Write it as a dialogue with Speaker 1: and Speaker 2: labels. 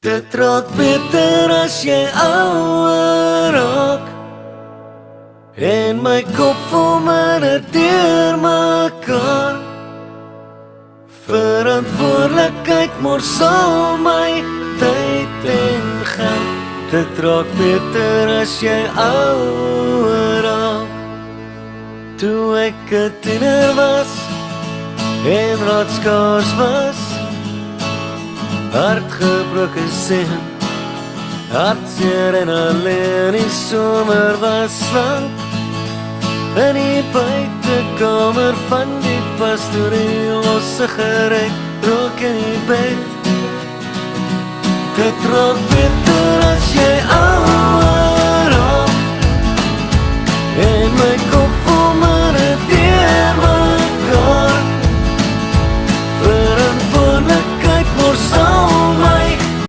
Speaker 1: Dit raak beter as jy ouer raak en my kop vol minder deur mekaar. Verantwoordelikheid mors al my tyd en geld. Dit raak beter as jy ouer raak. Toe ek 'n tiener was en raadskaars was, hartgebroke seun, hartseer en alleen. Die somer was lang in die buitekamer van die pastorie, los sigaret, rook in die bed. Dit raak beter as jy